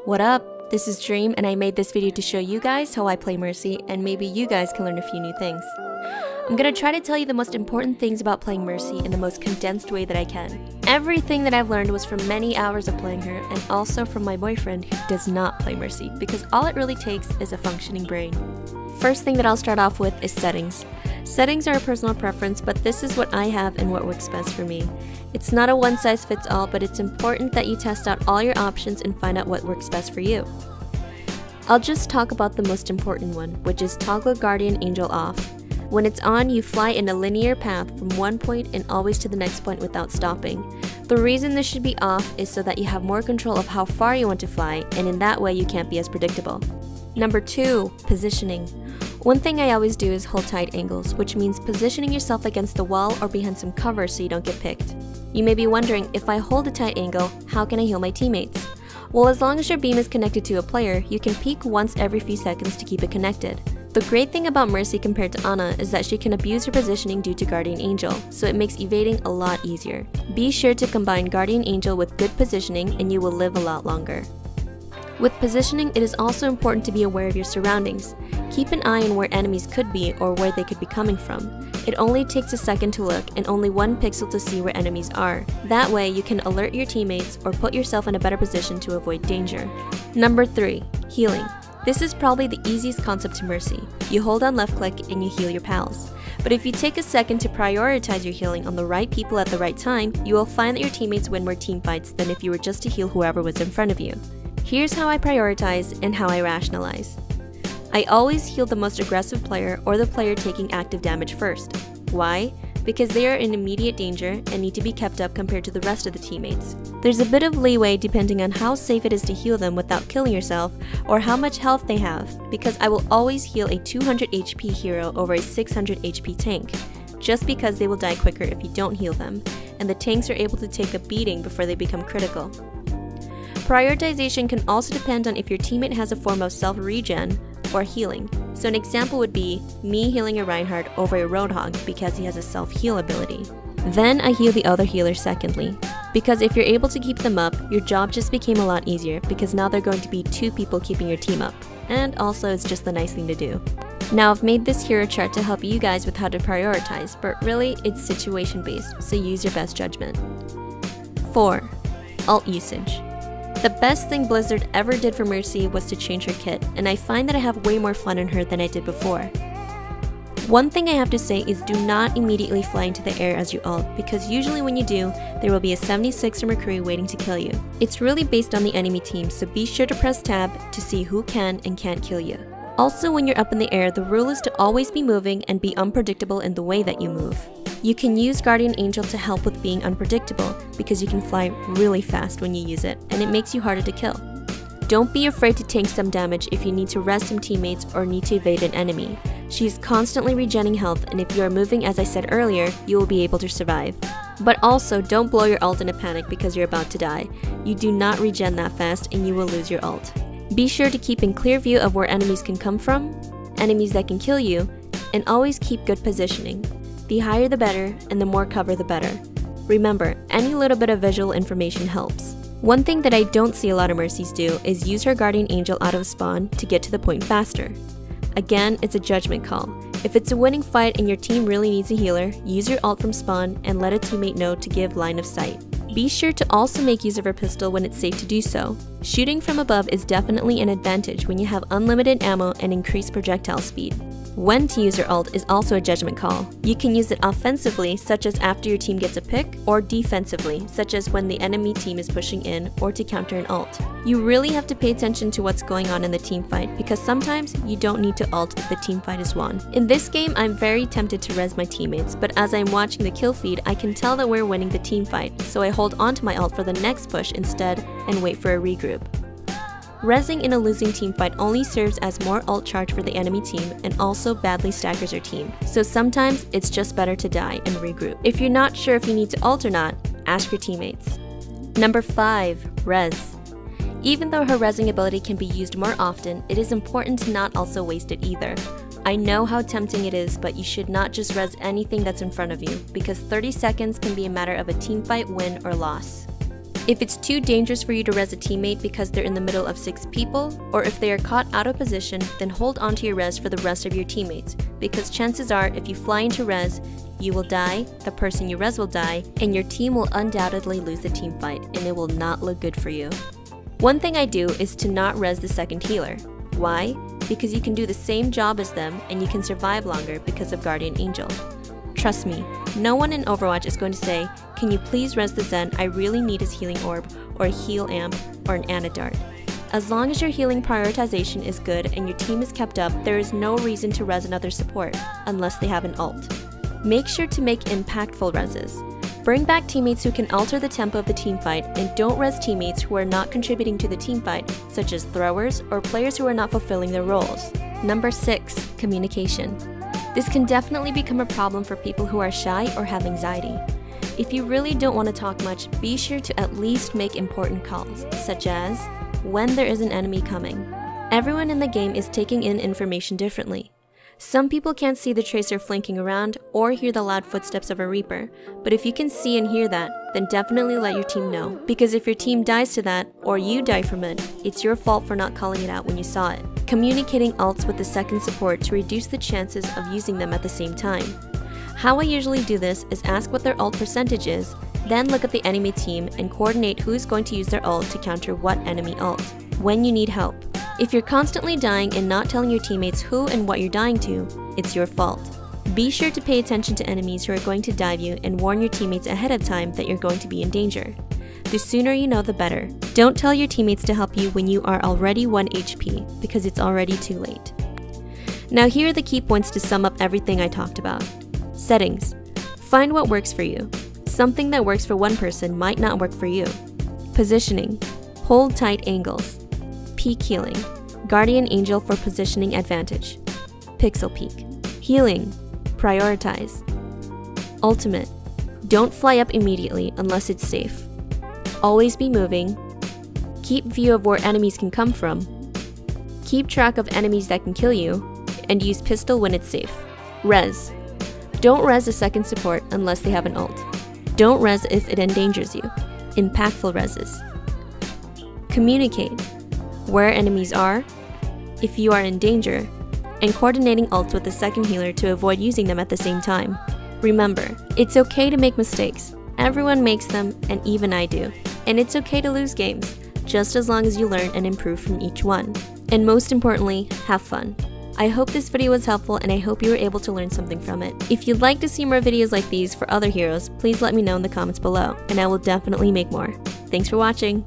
What up? This is Dream, and I made this video to show you guys how I play Mercy, and maybe you guys can learn a few new things. I'm gonna try to tell you the most important things about playing Mercy in the most condensed way that I can. Everything that I've learned was from many hours of playing her, and also from my boyfriend who does not play Mercy, because all it really takes is a functioning brain. First thing that I'll start off with is settings. Settings are a personal preference, but this is what I have and what works best for me. It's not a one-size-fits-all, but it's important that you test out all your options and find out what works best for you. I'll just talk about the most important one, which is toggle Guardian Angel off. When it's on, you fly in a linear path from one point and always to the next point without stopping. The reason this should be off is so that you have more control of how far you want to fly, and in that way you can't be as predictable. Number 2, positioning. One thing I always do is hold tight angles, which means positioning yourself against the wall or behind some cover so you don't get picked. You may be wondering, if I hold a tight angle, how can I heal my teammates? Well, as long as your beam is connected to a player, you can peek once every few seconds to keep it connected. The great thing about Mercy compared to Ana is that she can abuse her positioning due to Guardian Angel, so it makes evading a lot easier. Be sure to combine Guardian Angel with good positioning and you will live a lot longer. With positioning, it is also important to be aware of your surroundings. Keep an eye on where enemies could be or where they could be coming from. It only takes a second to look and only 1 pixel to see where enemies are. That way, you can alert your teammates or put yourself in a better position to avoid danger. Number 3, healing. This is probably the easiest concept to Mercy. You hold on left click and you heal your pals. But if you take a second to prioritize your healing on the right people at the right time, you will find that your teammates win more teamfights than if you were just to heal whoever was in front of you. Here's how I prioritize and how I rationalize. I always heal the most aggressive player or the player taking active damage first. Why? Because they are in immediate danger and need to be kept up compared to the rest of the teammates. There's a bit of leeway depending on how safe it is to heal them without killing yourself or how much health they have, because I will always heal a 200 HP hero over a 600 HP tank, just because they will die quicker if you don't heal them, and the tanks are able to take a beating before they become critical. Prioritization can also depend on if your teammate has a form of self-regen or healing. So an example would be me healing a Reinhardt over a Roadhog because he has a self-heal ability. Then I heal the other healer secondly, because if you're able to keep them up, your job just became a lot easier because now they're going to be 2 people keeping your team up. And also it's just the nice thing to do. Now I've made this hero chart to help you guys with how to prioritize, but really it's situation based, so use your best judgment. 4. Ult usage. The best thing Blizzard ever did for Mercy was to change her kit, and I find that I have way more fun in her than I did before. One thing I have to say is do not immediately fly into the air as you ult, because usually when you do, there will be a 76er McCree waiting to kill you. It's really based on the enemy team, so be sure to press tab to see who can and can't kill you. Also, when you're up in the air, the rule is to always be moving and be unpredictable in the way that you move. You can use Guardian Angel to help with being unpredictable, because you can fly really fast when you use it, and it makes you harder to kill. Don't be afraid to tank some damage if you need to rest some teammates or need to evade an enemy. She's constantly regenerating health, and if you are moving as I said earlier, you will be able to survive. But also, don't blow your ult in a panic because you're about to die. You do not regen that fast and you will lose your ult. Be sure to keep in clear view of where enemies can come from, enemies that can kill you, and always keep good positioning. The higher the better, and the more cover the better. Remember, any little bit of visual information helps. One thing that I don't see a lot of Mercies do is use her Guardian Angel out of spawn to get to the point faster. Again, it's a judgment call. If it's a winning fight and your team really needs a healer, use your ult from spawn and let a teammate know to give line of sight. Be sure to also make use of her pistol when it's safe to do so. Shooting from above is definitely an advantage when you have unlimited ammo and increased projectile speed. When to use your ult is also a judgment call. You can use it offensively, such as after your team gets a pick, or defensively, such as when the enemy team is pushing in, or to counter an ult. You really have to pay attention to what's going on in the teamfight, because sometimes you don't need to ult if the teamfight is won. In this game, I'm very tempted to res my teammates, but as I'm watching the kill feed, I can tell that we're winning the teamfight, so I hold onto my ult for the next push instead and wait for a regroup. Resing in a losing teamfight only serves as more ult charge for the enemy team and also badly staggers your team, so sometimes it's just better to die and regroup. If you're not sure if you need to ult or not, ask your teammates. Number 5. Res. Even though her resing ability can be used more often, it is important to not also waste it either. I know how tempting it is, but you should not just res anything that's in front of you, because 30 seconds can be a matter of a teamfight win or loss. If it's too dangerous for you to res a teammate because they're in the middle of 6 people, or if they are caught out of position, then hold on to your res for the rest of your teammates, because chances are if you fly into res, you will die, the person you res will die, and your team will undoubtedly lose the team fight, and it will not look good for you. One thing I do is to not res the second healer. Why? Because you can do the same job as them and you can survive longer because of Guardian Angel. Trust me, no one in Overwatch is going to say, "Can you please res the Zen, I really need his healing orb, or a heal amp, or an antidote." As long as your healing prioritization is good and your team is kept up, there is no reason to res another support, unless they have an ult. Make sure to make impactful reses. Bring back teammates who can alter the tempo of the teamfight, and don't res teammates who are not contributing to the teamfight, such as throwers or players who are not fulfilling their roles. Number 6, communication. This can definitely become a problem for people who are shy or have anxiety. If you really don't want to talk much, be sure to at least make important calls, such as when there is an enemy coming. Everyone in the game is taking in information differently. Some people can't see the tracer flanking around or hear the loud footsteps of a Reaper, but if you can see and hear that, then definitely let your team know, because if your team dies to that, or you die from it, it's your fault for not calling it out when you saw it. Communicating ults with the second support to reduce the chances of using them at the same time. How I usually do this is ask what their ult percentage is, then look at the enemy team and coordinate who's going to use their ult to counter what enemy ult. When you need help. If you're constantly dying and not telling your teammates who and what you're dying to, it's your fault. Be sure to pay attention to enemies who are going to dive you and warn your teammates ahead of time that you're going to be in danger. The sooner you know, the better. Don't tell your teammates to help you when you are already 1 HP, because it's already too late. Now here are the key points to sum up everything I talked about. Settings. Find what works for you. Something that works for one person might not work for you. Positioning. Hold tight angles. Peak healing. Guardian Angel for positioning advantage. Pixel peek. Healing. Prioritize. Ultimate. Don't fly up immediately unless it's safe. Always be moving. Keep view of where enemies can come from. Keep track of enemies that can kill you. And use pistol when it's safe. Res. Don't res a second support unless they have an ult. Don't res if it endangers you. Impactful reses. Communicate. Where enemies are, if you are in danger, and coordinating ults with the second healer to avoid using them at the same time. Remember, it's okay to make mistakes. Everyone makes them, and even I do. And it's okay to lose games, just as long as you learn and improve from each one. And most importantly, have fun. I hope this video was helpful, and I hope you were able to learn something from it. If you'd like to see more videos like these for other heroes, please let me know in the comments below, and I will definitely make more. Thanks for watching!